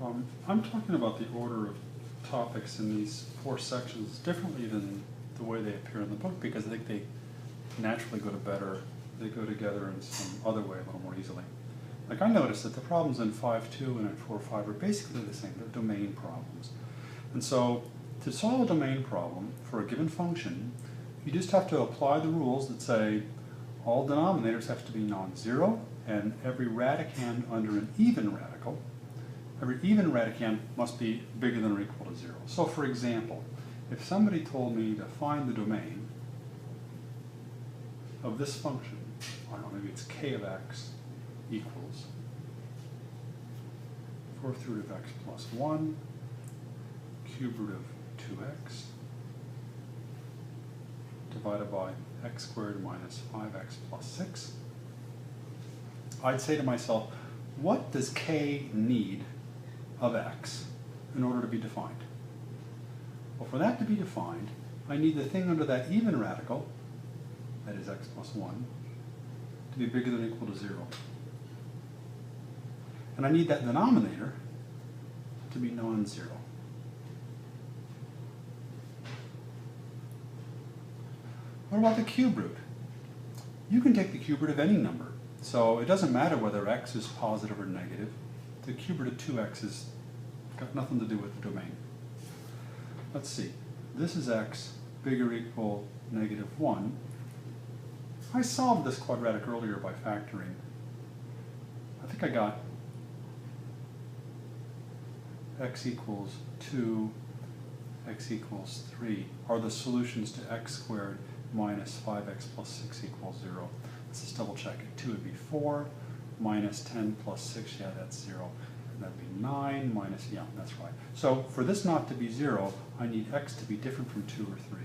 I'm talking about the order of topics in these 4 sections differently than the way they appear in the book, because I think they naturally they go together in some other way a little more easily. Like, I noticed that the problems in 5.2 and in 4.5 are basically the same. They're domain problems. And so to solve a domain problem for a given function, you just have to apply the rules that say all denominators have to be non-zero, and every radicand under an even radical, every even radicand must be bigger than or equal to 0. So for example, if somebody told me to find the domain of this function, I don't know, maybe it's k of x equals 4th root of x plus 1, cube root of 2x, divided by x squared minus 5x plus 6. I'd say to myself, what does k need of x in order to be defined? Well, for that to be defined, I need the thing under that even radical, that is x plus 1, to be bigger than or equal to 0. And I need that denominator to be non-zero. What about the cube root? You can take the cube root of any number. So it doesn't matter whether x is positive or negative. The cube root of 2x has got nothing to do with the domain. Let's see. This is x bigger or equal negative 1. I solved this quadratic earlier by factoring. I think I got x equals 2, x equals 3 are the solutions to x squared minus 5x plus 6 equals 0. Let's just double check it. 2 would be 4, minus 10 plus 6, yeah, that's 0. And that would be 9 minus, yeah, that's right. So for this not to be 0, I need x to be different from 2 or 3.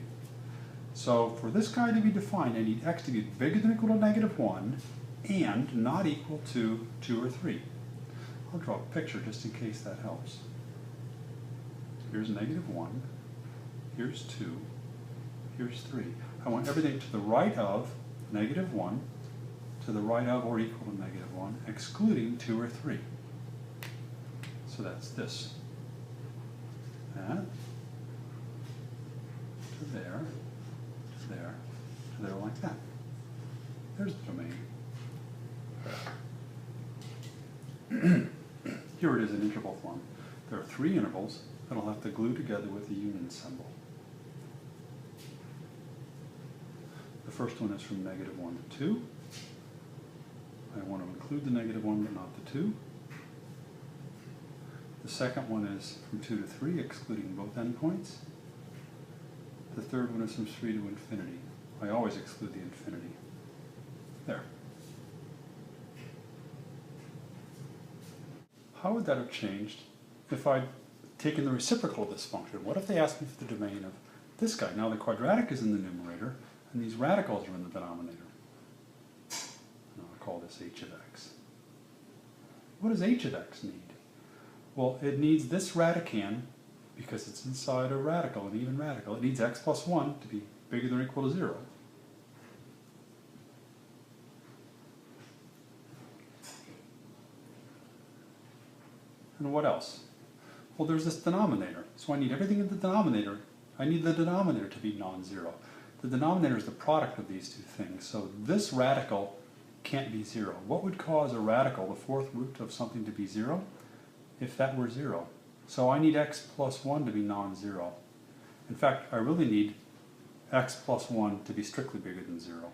So for this guy to be defined, I need x to be bigger than or equal to negative 1 and not equal to 2 or 3. I'll draw a picture just in case that helps. Here's negative 1, here's 2, here's 3. I want everything to the right of negative 1, to the right of or equal to negative 1, excluding 2 or 3. So that's this. That, to there, to there, to there, like that. There's the domain. Here it is in interval form. There are 3 intervals that I'll have to glue together with the union symbol. The first one is from negative 1 to 2. I want to include the negative 1 but not the 2. The second one is from 2 to 3, excluding both endpoints. The third one is from 3 to infinity. I always exclude the infinity. There. How would that have changed if I'd taken the reciprocal of this function? What if they asked me for the domain of this guy? Now the quadratic is in the numerator, and these radicals are in the denominator. And I'll call this h of x. What does h of x need? Well, it needs this radicand, because it's inside a radical, an even radical. It needs x plus 1 to be bigger than or equal to 0. And what else? Well, there's this denominator. So I need everything in the denominator. I need the denominator to be non-zero. The denominator is the product of these two things. So this radical can't be 0. What would cause a radical, the 4th root of something, to be 0? If that were 0. So I need x plus 1 to be non-zero. In fact, I really need x plus 1 to be strictly bigger than 0.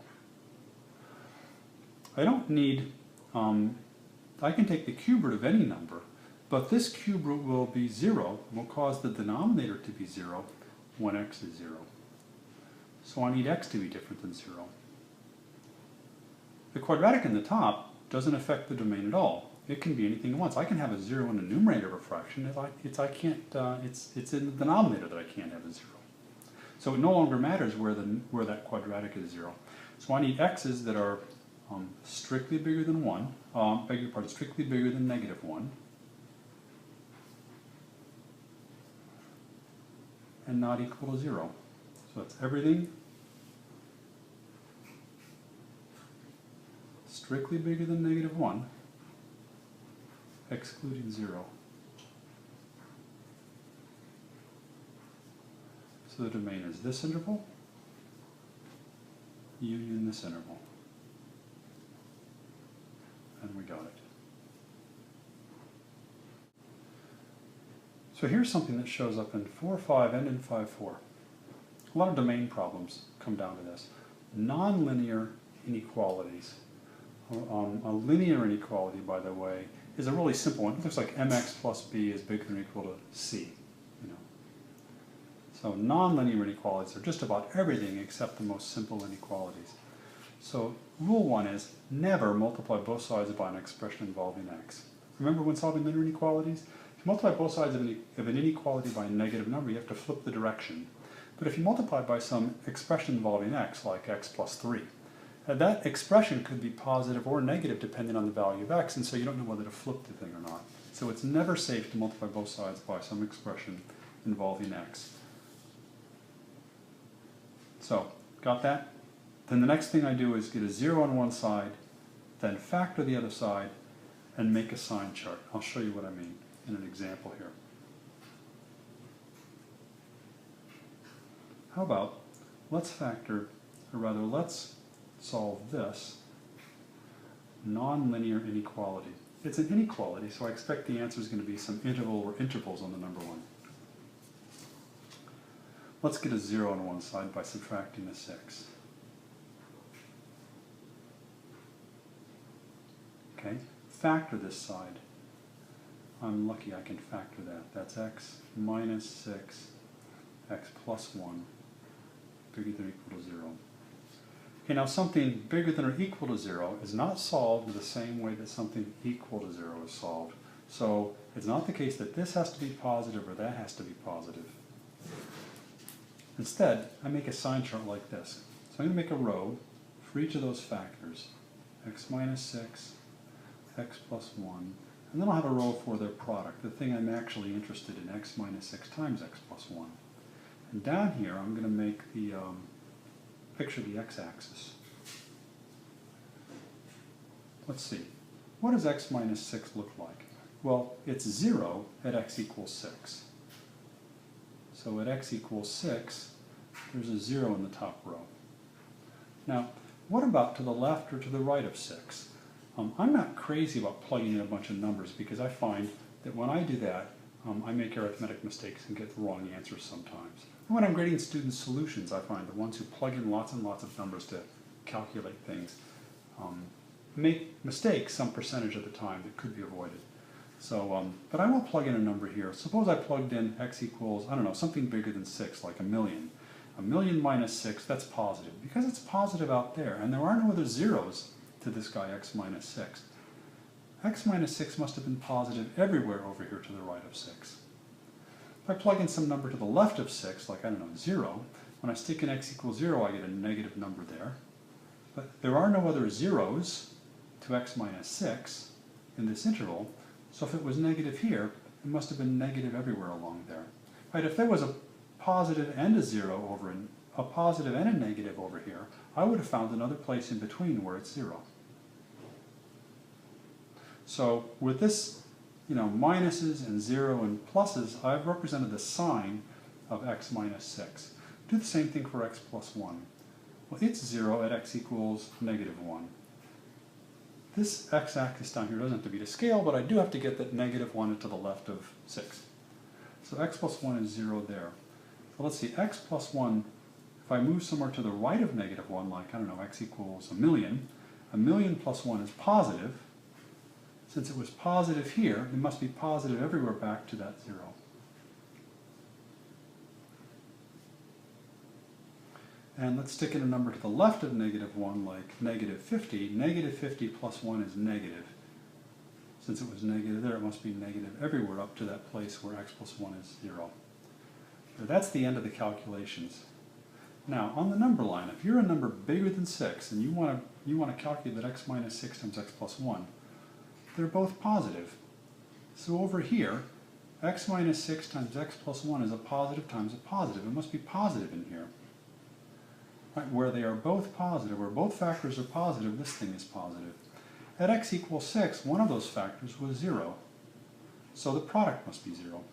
I don't need, I can take the cube root of any number, but this cube root will be 0, and will cause the denominator to be 0 when x is 0. So I need x to be different than 0. The quadratic in the top doesn't affect the domain at all. It can be anything it wants. I can have a 0 in the numerator of a fraction. It's in the denominator that I can't have a 0. So it no longer matters where that quadratic is 0. So I need x's that are strictly bigger than 1, beg your pardon, strictly bigger than negative 1, and not equal to 0. So that's everything strictly bigger than negative 1, excluding 0. So the domain is this interval union this interval. And we got it. So here's something that shows up in 4.5 and in 5.4. A lot of domain problems come down to this. Nonlinear inequalities. A linear inequality, by the way, is a really simple one. It looks like mx plus b is bigger than or equal to c. So nonlinear inequalities are just about everything except the most simple inequalities. So rule 1 is never multiply both sides by an expression involving x. Remember when solving linear inequalities? If you multiply both sides of an inequality by a negative number, you have to flip the direction. But if you multiply by some expression involving x, like x plus 3, that expression could be positive or negative depending on the value of x, and so you don't know whether to flip the thing or not. So it's never safe to multiply both sides by some expression involving x. So, got that? Then the next thing I do is get a 0 on one side, then factor the other side, and make a sign chart. I'll show you what I mean in an example here. How about, let's solve this nonlinear inequality. It's an inequality, so I expect the answer is going to be some interval or intervals on the number 1. Let's get a 0 on one side by subtracting a 6. Okay, factor this side. I'm lucky I can factor that. That's x minus 6, x plus 1, bigger than or equal to 0. Okay, now something bigger than or equal to 0 is not solved the same way that something equal to 0 is solved. So it's not the case that this has to be positive or that has to be positive. Instead, I make a sign chart like this. So I'm going to make a row for each of those factors, x minus 6, x plus 1, and then I'll have a row for their product, the thing I'm actually interested in, x minus 6 times x plus 1. And down here, I'm going to make the picture the x-axis. Let's see. What does x minus 6 look like? Well, it's 0 at x equals 6. So at x equals 6, there's a 0 in the top row. Now, what about to the left or to the right of 6? I'm not crazy about plugging in a bunch of numbers because I find that when I do that, I make arithmetic mistakes and get the wrong answers sometimes. And when I'm grading students' solutions, I find the ones who plug in lots and lots of numbers to calculate things make mistakes some percentage of the time that could be avoided. So, but I will plug in a number here. Suppose I plugged in x equals, I don't know, something bigger than 6, like 1,000,000. 1,000,000 minus 6, that's positive. Because it's positive out there, and there are no other zeros to this guy x minus 6. X minus 6 must have been positive everywhere over here to the right of 6. If I plug in some number to the left of 6, like, I don't know, 0, when I stick in x equals 0, I get a negative number there. But there are no other zeros to x minus 6 in this interval, so if it was negative here, it must have been negative everywhere along there. Right, if there was a positive and a 0 over in, a positive and a negative over here, I would have found another place in between where it's 0. So with this, minuses and 0 and pluses, I've represented the sign of x minus 6. Do the same thing for x plus 1. Well, it's 0 at x equals negative 1. This x-axis down here doesn't have to be to scale, but I do have to get that negative 1 to the left of 6. So x plus 1 is 0 there. So let's see, x plus 1, if I move somewhere to the right of negative 1, like, I don't know, x equals 1,000,000, 1,000,000 plus 1 is positive. Since it was positive here, it must be positive everywhere back to that 0. And let's stick in a number to the left of negative 1, like negative 50. Negative 50 plus 1 is negative. Since it was negative there, it must be negative everywhere up to that place where x plus 1 is 0. So that's the end of the calculations. Now, on the number line, if you're a number bigger than 6 and you want to calculate x minus 6 times x plus 1, they're both positive. So over here, x minus 6 times x plus 1 is a positive times a positive. It must be positive in here. Right, where they are both positive, where both factors are positive, this thing is positive. At x equals 6, one of those factors was 0. So the product must be 0.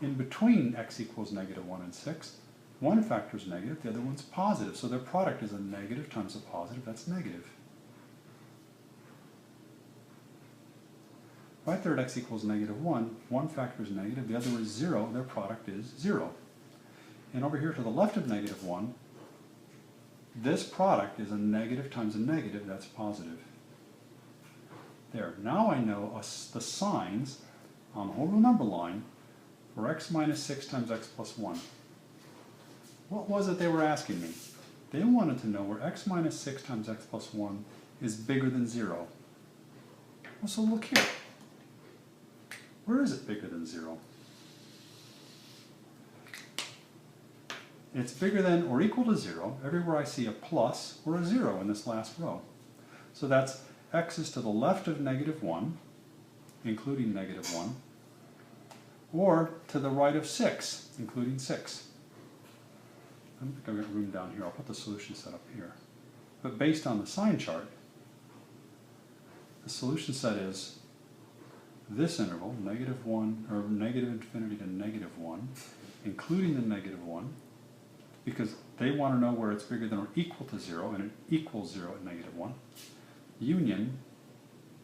in between x equals negative 1 and 6. One factor is negative, the other one's positive, so their product is a negative times a positive, that's negative. Right there at x equals negative 1, one factor is negative, the other is 0, their product is 0. And over here to the left of negative 1, this product is a negative times a negative, that's positive. There, now I know the signs on the whole real number line for x minus 6 times x plus 1. What was it they were asking me? They wanted to know where x minus 6 times x plus 1 is bigger than 0. Well, so look here. Where is it bigger than 0? It's bigger than or equal to 0 everywhere I see a plus or a 0 in this last row. So that's x is to the left of negative 1, including negative 1, or to the right of 6, including 6. I don't think I've got room down here. I'll put the solution set up here. But based on the sign chart, the solution set is this interval, negative 1, or negative infinity to negative 1, including the negative 1, because they want to know where it's bigger than or equal to 0, and it equals 0 at negative 1. Union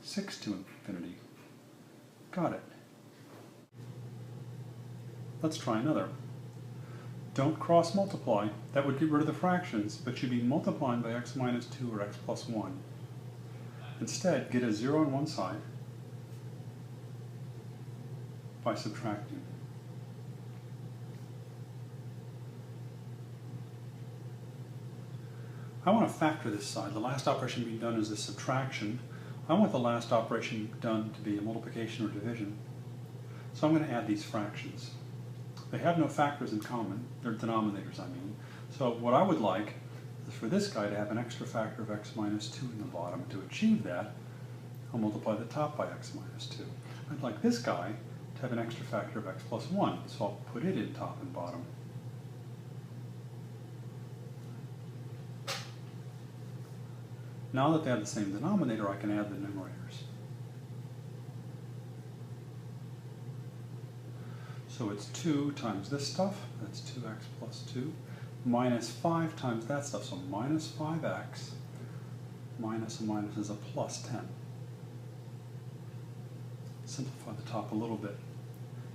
6 to infinity. Got it. Let's try another. Don't cross multiply. That would get rid of the fractions, but you'd be multiplying by x minus 2 or x plus 1. Instead, get a 0 on one side by subtracting. I want to factor this side. The last operation being done is the subtraction. I want the last operation done to be a multiplication or division. So I'm going to add these fractions. They have no factors in common. They're denominators, I mean. So what I would like is for this guy to have an extra factor of x minus 2 in the bottom. To achieve that, I'll multiply the top by x minus 2. I'd like this guy to have an extra factor of x plus 1, so I'll put it in top and bottom. Now that they have the same denominator, I can add the numerators. So it's 2 times this stuff, that's 2x plus 2, minus 5 times that stuff, so minus 5x, minus a minus is a plus 10. Simplify the top a little bit.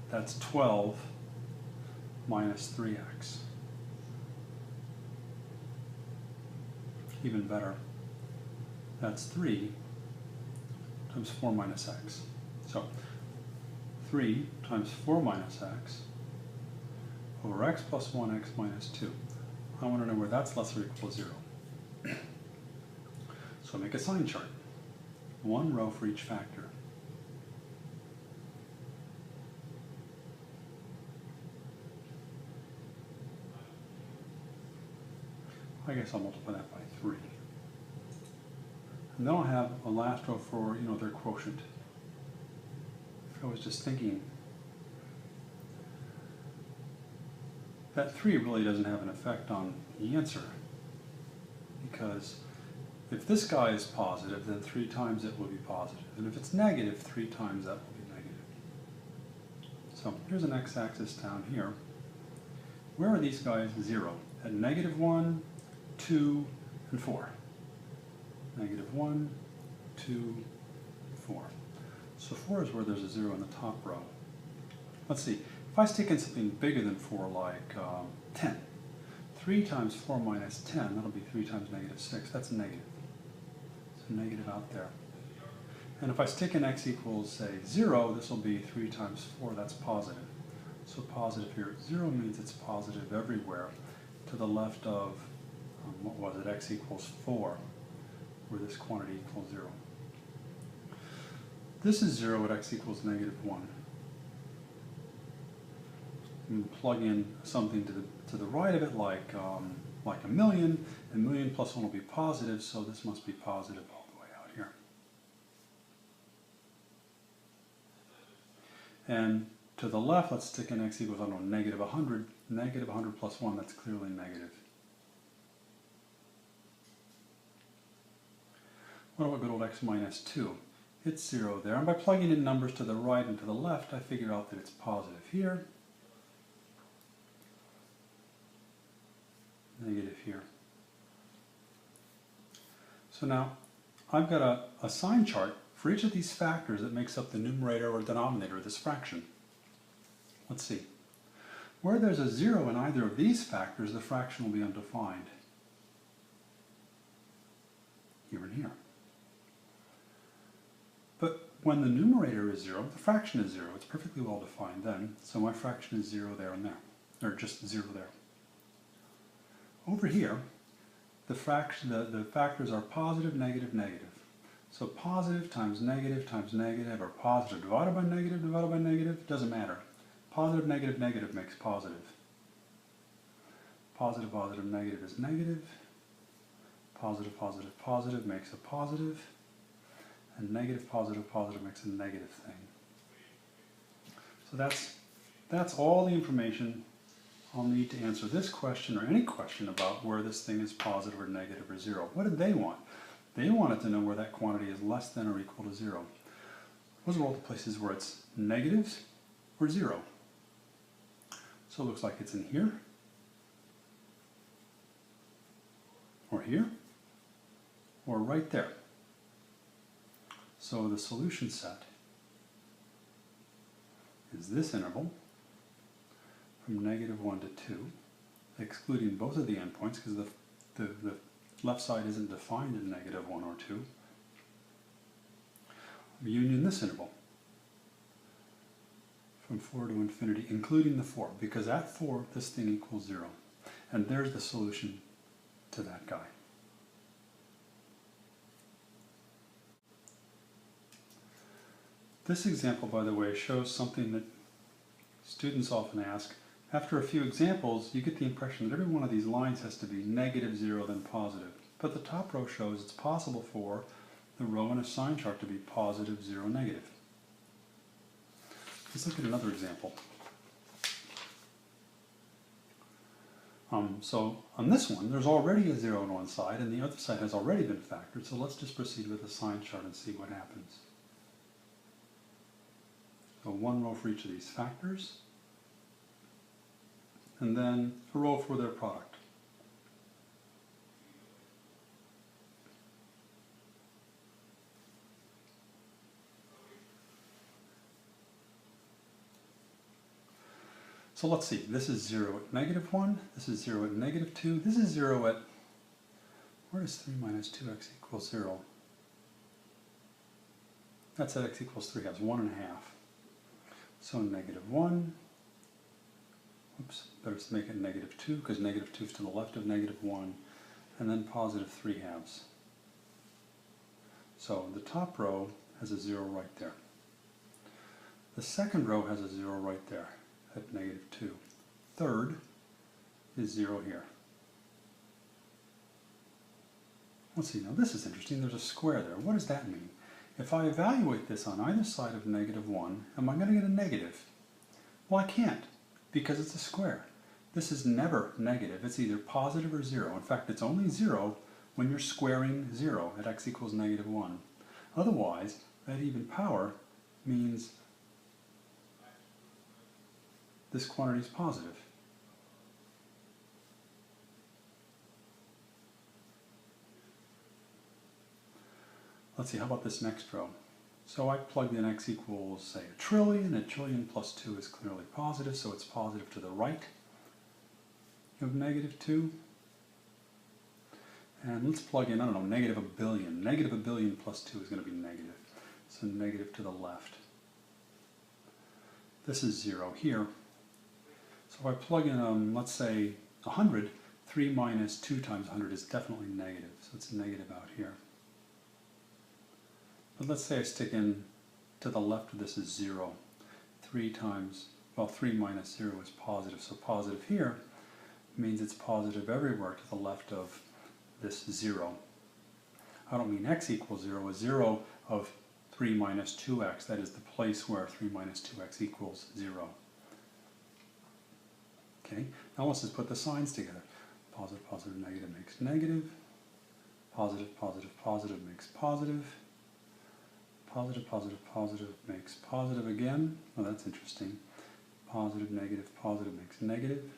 That's 12 minus 3x. Even better. That's 3 times 4 minus x. So 3 times 4 minus x over x plus 1, x minus 2. I want to know where that's less or equal to 0. So I make a sign chart. One row for each factor. I guess I'll multiply that by 3. And then I'll have a last row for, their quotient. I was just thinking that 3 really doesn't have an effect on the answer, because if this guy is positive, then 3 times it will be positive. And if it's negative, 3 times that will be negative. So here's an x-axis down here. Where are these guys 0? At negative 1, 2, and 4. Negative 1, 2, 4. So 4 is where there's a 0 in the top row. Let's see. If I stick in something bigger than 4, like 10, 3 times 4 minus 10, that'll be 3 times negative 6. That's negative. So negative out there. And if I stick in x equals, say, 0, this will be 3 times 4. That's positive. So positive here. 0 means it's positive everywhere to the left of, what was it, x equals 4, where this quantity equals 0. This is 0 at x equals negative 1. And plug in something to the right of it, like a million, and million plus 1 will be positive, so this must be positive all the way out here. And to the left, let's stick in x equals, I don't know, negative 100. Negative 100 plus 1, that's clearly negative. What about good old x minus 2? It's 0 there, and by plugging in numbers to the right and to the left, I figure out that it's positive here negative here. So now I've got a sign chart for each of these factors that makes up the numerator or denominator of this fraction. Let's see. Where there's a 0 in either of these factors, the fraction will be undefined. Here and here. But when the numerator is 0, the fraction is 0. It's perfectly well defined then. So my fraction is 0 there and there. Or just 0 there. Over here, the factors are positive, negative, negative. So positive times negative, or positive divided by negative, doesn't matter. Positive, negative, negative makes positive. Positive, positive, negative is negative. Positive, positive, positive makes a positive. And negative, positive, positive makes a negative thing. So that's all the information I'll need to answer this question or any question about where this thing is positive or negative or 0. What did they want? They wanted to know where that quantity is less than or equal to 0. Those are all the places where it's negatives or 0. So it looks like it's in here, or here, or right there. So the solution set is this interval from -1 to 2, excluding both of the endpoints because the left side isn't defined at -1 or 2. Union this interval from 4 to infinity, including the 4, because at 4 this thing equals 0. And there's the solution to that guy. This example, by the way, shows something that students often ask. After a few examples, you get the impression that every one of these lines has to be -0, then positive. But the top row shows it's possible for the row in a sign chart to be positive, 0, negative. Let's look at another example. So on this one, there's already a 0 on one side, and the other side has already been factored, so let's just proceed with the sign chart and see what happens. So one row for each of these factors, and then a row for their product. So let's see, this is 0 at -1, this is 0 at -2, this is 0 at, where does 3 minus 2x equals 0? That's at x equals 3 halves, 1.5. So -1, oops, better make it -2 because -2 is to the left of -1, and then positive 3 halves. So the top row has a 0 right there. The second row has a 0 right there at -2. Third is 0 here. Let's see, now this is interesting. There's a square there. What does that mean? If I evaluate this on either side of -1, am I going to get a negative? Well, I can't, because it's a square. This is never negative. It's either positive or 0. In fact, it's only 0 when you're squaring 0 at x equals -1. Otherwise, that even power means this quantity is positive. Let's see, how about this next row? So I plugged in x equals, say, 1 trillion. 1 trillion plus 2 is clearly positive, so it's positive to the right of -2. And let's plug in, I don't know, -1 billion. -1 billion plus 2 is going to be negative. So negative to the left. This is 0 here. So if I plug in, let's say, 100, 3 minus 2 times 100 is definitely negative. So it's negative out here. But let's say I stick in to the left of this is 0. 3 times, well, 3 minus 0 is positive. So positive here means it's positive everywhere to the left of this 0. I don't mean x equals 0, a 0 of 3 minus 2x. That is the place where 3 minus 2x equals 0. Okay, now let's just put the signs together. Positive, positive, negative makes negative. Positive, positive, positive makes positive. Positive, positive, positive makes positive again. Oh, that's interesting. Positive, negative, positive makes negative.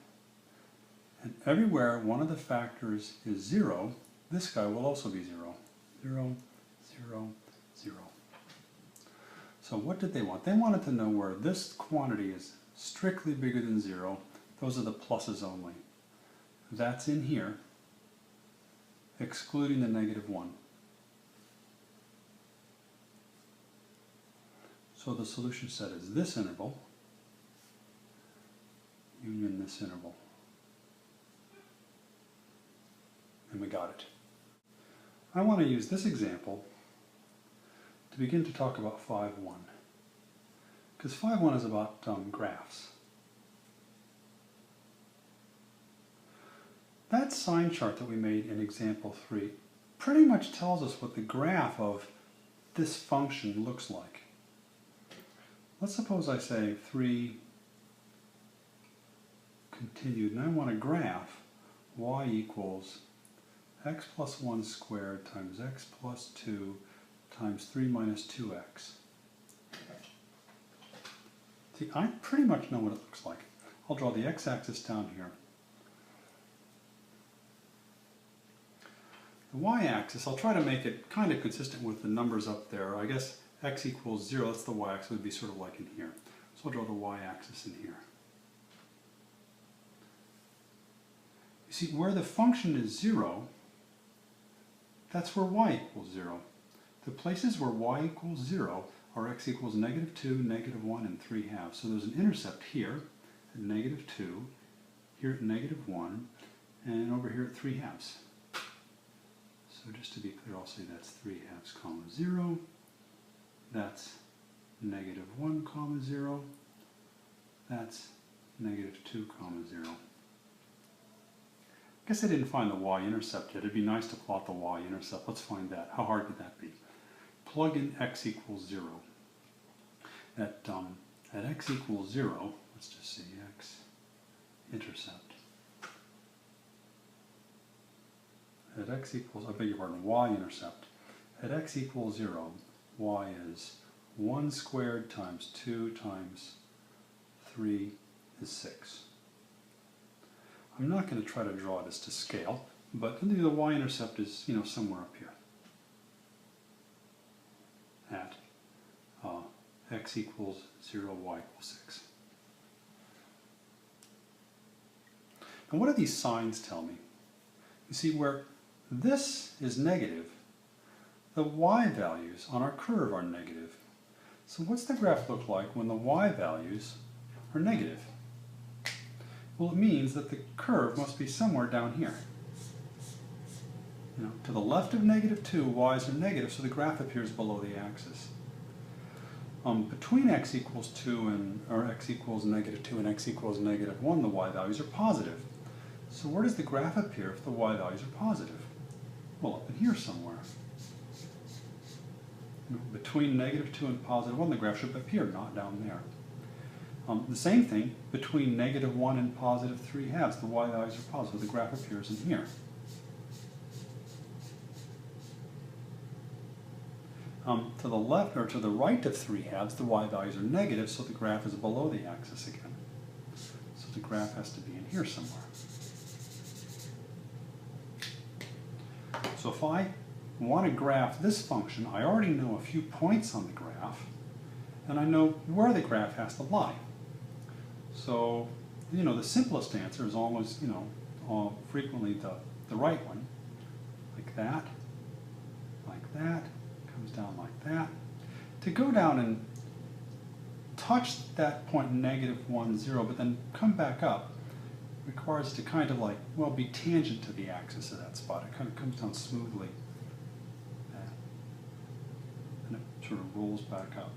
And everywhere one of the factors is 0, this guy will also be 0. 0, 0, 0. So what did they want? They wanted to know where this quantity is strictly bigger than 0. Those are the pluses only. That's in here, excluding the negative 1. So the solution set is this interval union this interval. And we got it. I want to use this example to begin to talk about 5.1. Because 5.1 is about graphs. That sign chart that we made in example 3 pretty much tells us what the graph of this function looks like. Let's suppose I say 3 continued, and I want to graph y equals x plus 1 squared times x plus 2 times 3 minus 2x. See, I pretty much know what it looks like. I'll draw the x-axis down here. The y-axis, I'll try to make it kind of consistent with the numbers up there. I guess x equals 0, that's the y-axis, would be sort of like in here. So I'll draw the y-axis in here. You see, where the function is 0, that's where y equals 0. The places where y equals 0 are x equals negative 2, negative 1, and 3/2. So there's an intercept here at negative 2, here at negative 1, and over here at 3/2. So just to be clear, I'll say that's 3/2 comma 0. That's negative 1 comma 0. That's negative 2 comma 0. I guess I didn't find the y-intercept yet. It'd be nice to plot the y-intercept. Let's find that. How hard could that be? Plug in x equals 0. At x equals 0, let's just see, x-intercept. At x equals, I beg your pardon, y-intercept. At x equals 0, y is 1 squared times 2 times 3 is 6. I'm not going to try to draw this to scale, but the y-intercept is, somewhere up here. At x equals 0, y equals 6. And what do these signs tell me? You see, where this is negative, the y values on our curve are negative. So what's the graph look like when the y values are negative? Well, it means that the curve must be somewhere down here. To the left of negative 2, y's are negative, so the graph appears below the axis. Between x equals 2 or x equals negative 2 and x equals negative 1, the y values are positive. So where does the graph appear if the y values are positive? Well, up in here somewhere. Between negative 2 and positive 1, the graph should appear, not down there. The same thing, between negative 1 and positive 3/2, the y values are positive. The graph appears in here. To the left, or to the right of 3/2, the y values are negative, so the graph is below the axis again. So the graph has to be in here somewhere. So if I want to graph this function, I already know a few points on the graph, and I know where the graph has to lie. So, the simplest answer is always, frequently the right one, like that, comes down like that. To go down and touch that point negative 1, 0, but then come back up, requires to kind of be tangent to the axis of that spot. It kind of comes down smoothly, and it sort of rolls back up.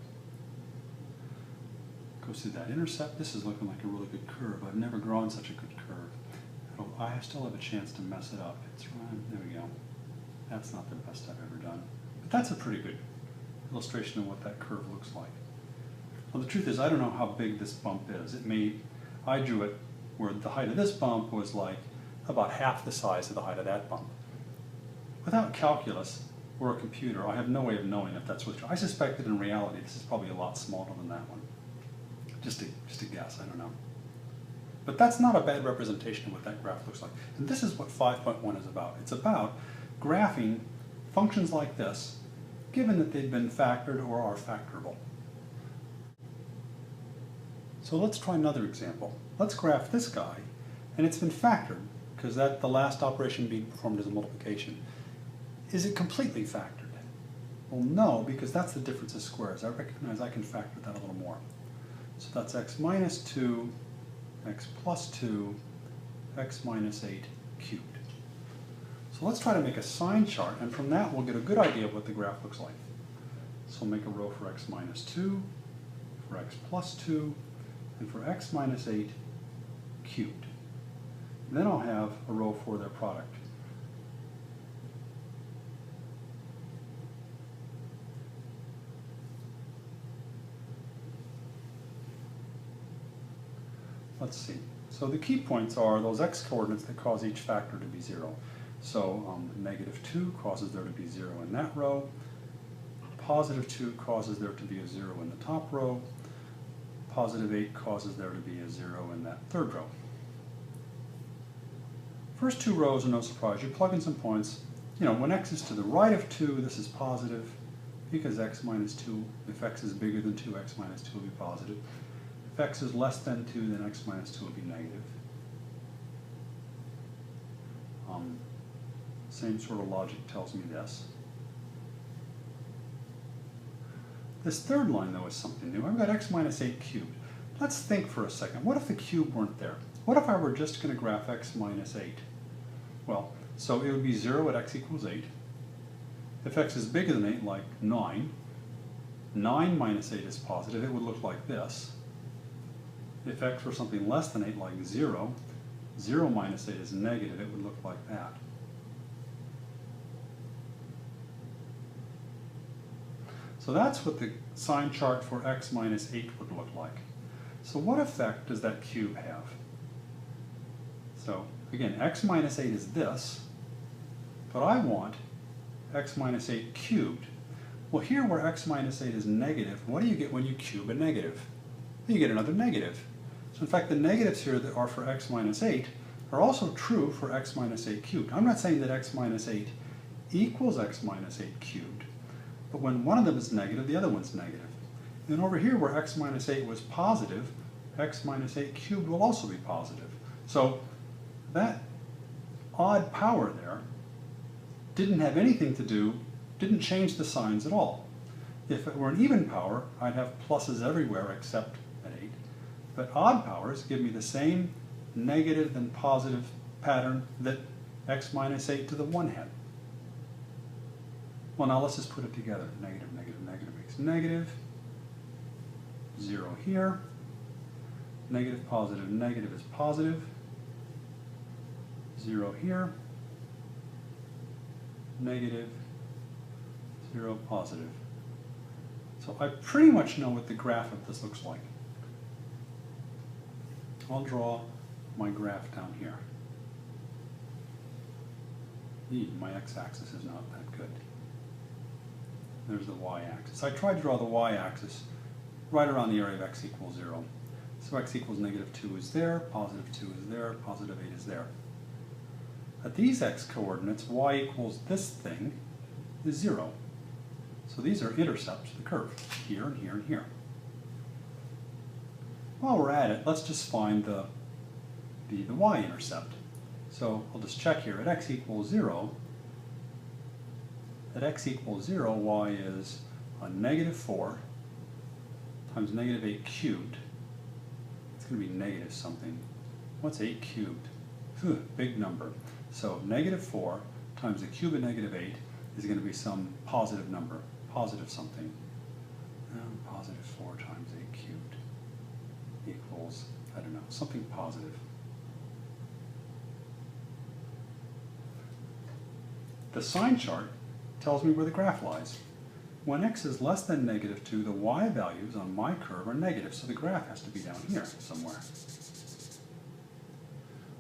Goes through that intercept. This is looking like a really good curve. I've never drawn such a good curve. I still have a chance to mess it up. It's right, there we go. That's not the best I've ever done. But that's a pretty good illustration of what that curve looks like. Well, the truth is, I don't know how big this bump is. I drew it where the height of this bump was like about half the size of the height of that bump. Without calculus or a computer, I have no way of knowing if that's what's true. I suspect that in reality, this is probably a lot smaller than that one. Just a guess, I don't know. But that's not a bad representation of what that graph looks like. And this is what 5.1 is about. It's about graphing functions like this, given that they've been factored or are factorable. So let's try another example. Let's graph this guy, and it's been factored, because that's the last operation being performed is a multiplication. Is it completely factored? Well, no, because that's the difference of squares. I recognize I can factor that a little more. So that's x minus 2, x plus 2, x minus 8 cubed. So let's try to make a sign chart, and from that we'll get a good idea of what the graph looks like. So we'll make a row for x minus 2, for x plus 2, and for x minus 8 cubed. And then I'll have a row for their product. Let's see. So the key points are those x coordinates that cause each factor to be 0. So negative 2 causes there to be 0 in that row. Positive 2 causes there to be a 0 in the top row. Positive 8 causes there to be a 0 in that third row. First two rows are no surprise. You plug in some points. You know, when x is to the right of 2, this is positive, because x minus 2, if x is bigger than 2, x minus 2 will be positive. If x is less than 2, then x minus 2 will be negative. Same sort of logic tells me this. This third line, though, is something new. I've got x minus 8 cubed. Let's think for a second. What if the cube weren't there? What if I were just going to graph x minus 8? Well, so it would be 0 at x equals 8. If x is bigger than 8, like 9, 9 minus 8 is positive. It would look like this. If x were something less than 8, like 0, 0 minus 8 is negative. It would look like that. So that's what the sign chart for x minus 8 would look like. So what effect does that cube have? So again, x minus 8 is this, but I want x minus 8 cubed. Well, here where x minus 8 is negative, what do you get when you cube a negative? You get another negative. So in fact, the negatives here that are for x minus 8 are also true for x minus 8 cubed. I'm not saying that x minus 8 equals x minus 8 cubed, but when one of them is negative, the other one's negative. And over here where x minus 8 was positive, x minus 8 cubed will also be positive. So that odd power there didn't have anything to do, didn't change the signs at all. If it were an even power, I'd have pluses everywhere except at 8. But odd powers give me the same negative and positive pattern that x minus 8 to the 1 had. Well, now let's just put it together. Negative, negative, negative makes negative. 0 here. Negative, positive, negative is positive. 0 here. Negative, 0, positive. So I pretty much know what the graph of this looks like. I'll draw my graph down here. My x-axis is not that good. There's the y-axis. I tried to draw the y-axis right around the area of x equals 0. So x equals negative 2 is there, positive 2 is there, positive 8 is there. At these x coordinates, y equals this thing is 0. So these are intercepts of the curve, here and here and here. While we're at it, let's just find the y-intercept. So I'll just check here. At x equals 0, at x equals 0, y is a negative 4 times negative 8 cubed. It's going to be negative something. What's 8 cubed? Big number. So negative 4 times the cube of negative 8 is going to be some positive number, positive something. Positive 4 times 8 cubed equals, I don't know, something positive. The sign chart tells me where the graph lies. When x is less than negative 2, the y values on my curve are negative, so the graph has to be down here somewhere.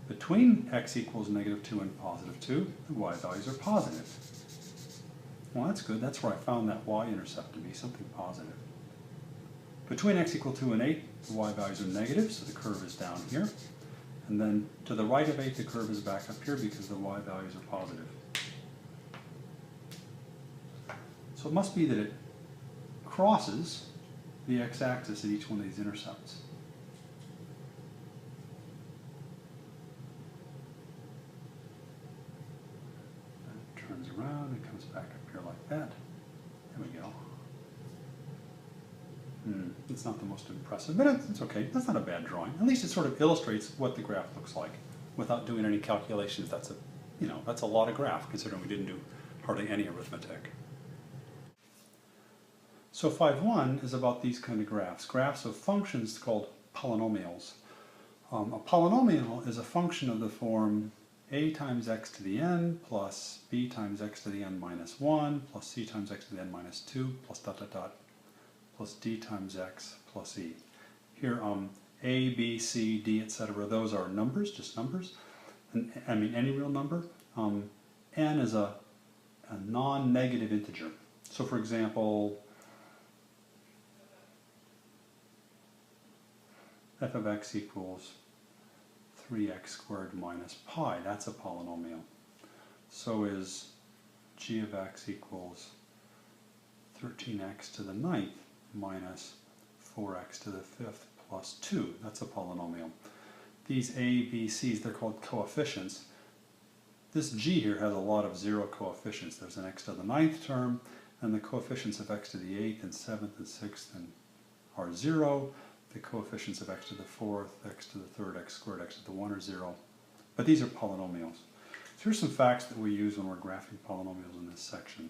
Between x equals negative 2 and positive 2, the y values are positive. Well, that's good. That's where I found that y-intercept to be, something positive. Between x equals 2 and 8, the y values are negative, so the curve is down here. And then to the right of 8, the curve is back up here because the y values are positive. So it must be that it crosses the x-axis at each one of these intercepts. And it turns around and comes back up here like that. There we go. It's not the most impressive, but it's okay. That's not a bad drawing. At least it sort of illustrates what the graph looks like without doing any calculations. That's that's a lot of graph considering we didn't do hardly any arithmetic. So 5.1 is about these kind of graphs. Graphs of functions called polynomials. A polynomial is a function of the form a times x to the n plus b times x to the n minus 1 plus c times x to the n minus 2 plus dot dot dot plus d times x plus e. Here a, b, c, d, etc. those are numbers, just numbers. And, I mean any real number. N is a non-negative integer. So for example, f of x equals 3x squared minus pi. That's a polynomial. So is g of x equals 13x to the 9th minus 4x to the 5th plus 2. That's a polynomial. These a, b, c's, they're called coefficients. This g here has a lot of zero coefficients. There's an x to the 9th term, and the coefficients of x to the 8th and 7th and 6th are 0. The coefficients of x to the 4th, x to the 3rd, x squared, x to the 1 are 0. But these are polynomials. So here's some facts that we use when we're graphing polynomials in this section.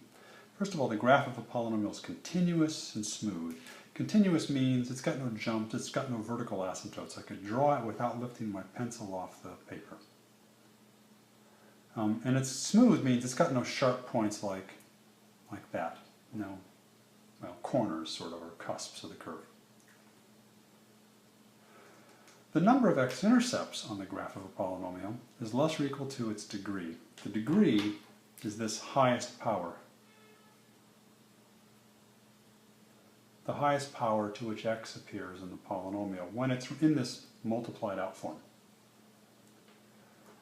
First of all, the graph of a polynomial is continuous and smooth. Continuous means it's got no jumps, it's got no vertical asymptotes. I could draw it without lifting my pencil off the paper. And it's smooth means it's got no sharp points like that. No, well, corners sort of, or cusps of the curve. The number of x-intercepts on the graph of a polynomial is less or equal to its degree. The degree is this highest power. The highest power to which x appears in the polynomial when it's in this multiplied out form.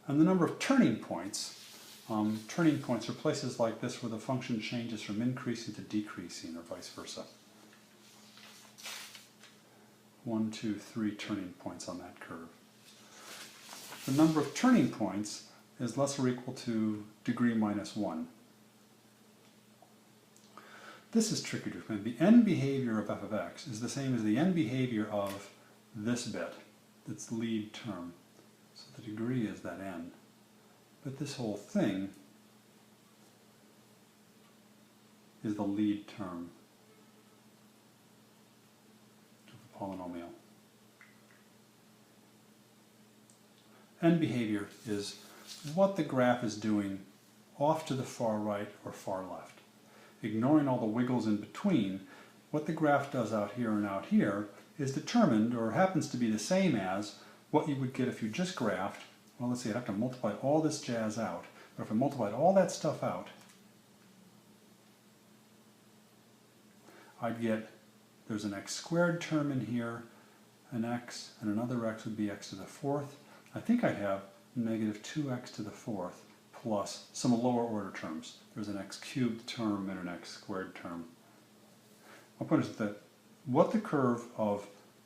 And the number of turning points are places like this where the function changes from increasing to decreasing or vice versa. 1, 2, 3 turning points on that curve. The number of turning points is less or equal to degree minus 1. This is tricky to explain. The n behavior of f of x is the same as the n behavior of this bit, its lead term. So the degree is that n. But this whole thing is the lead term of the polynomial. N behavior is what the graph is doing off to the far right or far left. Ignoring all the wiggles in between, what the graph does out here and out here is determined, or happens to be the same as, what you would get if you just graphed. Well, let's see, I'd have to multiply all this jazz out. But if I multiplied all that stuff out, I'd get, there's an x squared term in here, an x, and another x would be x to the 4th. I think I'd have negative 2x to the 4th plus some lower order terms. There's an x cubed term and an x squared term. My point is that what the curve of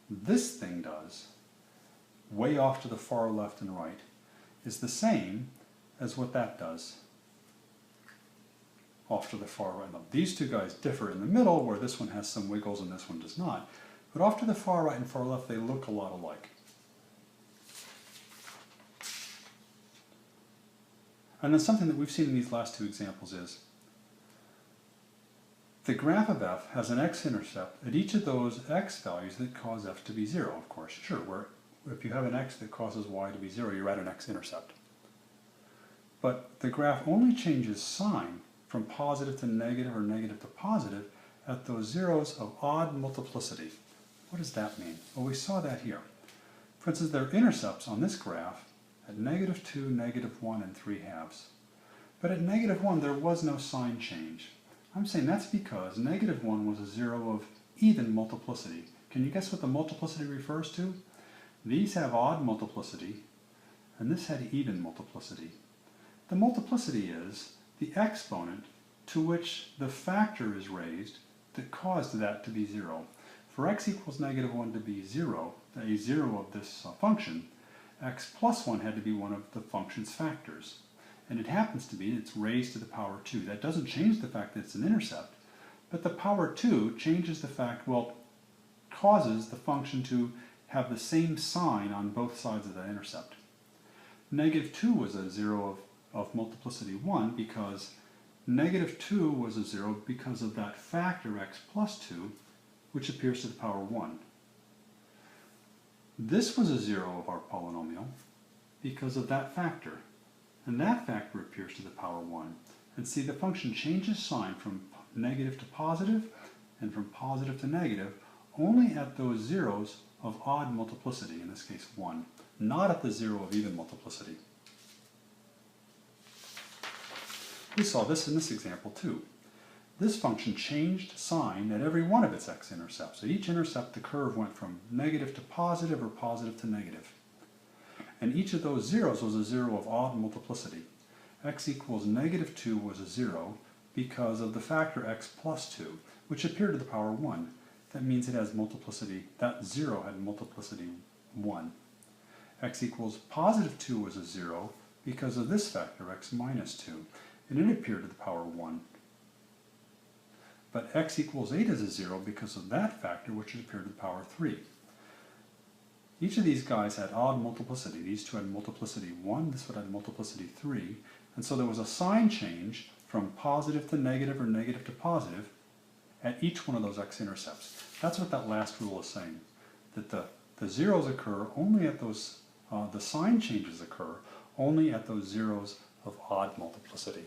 this thing does, way off to the far left and right, is the same as what that does off to the far right. Now, these two guys differ in the middle, where this one has some wiggles and this one does not. But off to the far right and far left, they look a lot alike. And then something that we've seen in these last two examples is the graph of f has an x-intercept at each of those x values that cause f to be 0, of course. Sure, where if you have an x that causes y to be 0, you're at an x-intercept. But the graph only changes sign from positive to negative or negative to positive at those zeros of odd multiplicity. What does that mean? Well, we saw that here. For instance, there are intercepts on this graph at negative 2, negative 1, and 3/2. But at negative 1, there was no sign change. I'm saying that's because negative 1 was a zero of even multiplicity. Can you guess what the multiplicity refers to? These have odd multiplicity, and this had even multiplicity. The multiplicity is the exponent to which the factor is raised that caused that to be 0. For x equals negative 1 to be 0, a 0 of this function, x plus 1 had to be one of the function's factors. And it happens to be it's raised to the power 2. That doesn't change the fact that it's an intercept, but the power 2 changes the fact, well, causes the function to have the same sign on both sides of the intercept. Negative 2 was a 0 of multiplicity 1 because negative 2 was a 0 because of that factor x plus 2, which appears to the power 1. This was a 0 of our polynomial because of that factor, and that factor appears to the power 1. And see, the function changes sign from negative to positive and from positive to negative only at those zeros of odd multiplicity, in this case 1, not at the 0 of even multiplicity. We saw this in this example too. This function changed sign at every one of its x-intercepts. At each intercept, the curve went from negative to positive or positive to negative. And each of those zeros was a 0 of odd multiplicity. X equals negative 2 was a 0 because of the factor x plus 2, which appeared to the power 1. That means it has multiplicity, that 0 had multiplicity 1. X equals positive 2 was a 0 because of this factor, x minus 2, and it appeared to the power 1. But x equals 8 is a 0 because of that factor, which appeared to the power 3. Each of these guys had odd multiplicity. These two had multiplicity 1, this one had multiplicity 3, and so there was a sign change from positive to negative or negative to positive at each one of those x-intercepts. That's what that last rule is saying, that the zeros occur only at those, the sign changes occur only at those zeros of odd multiplicity.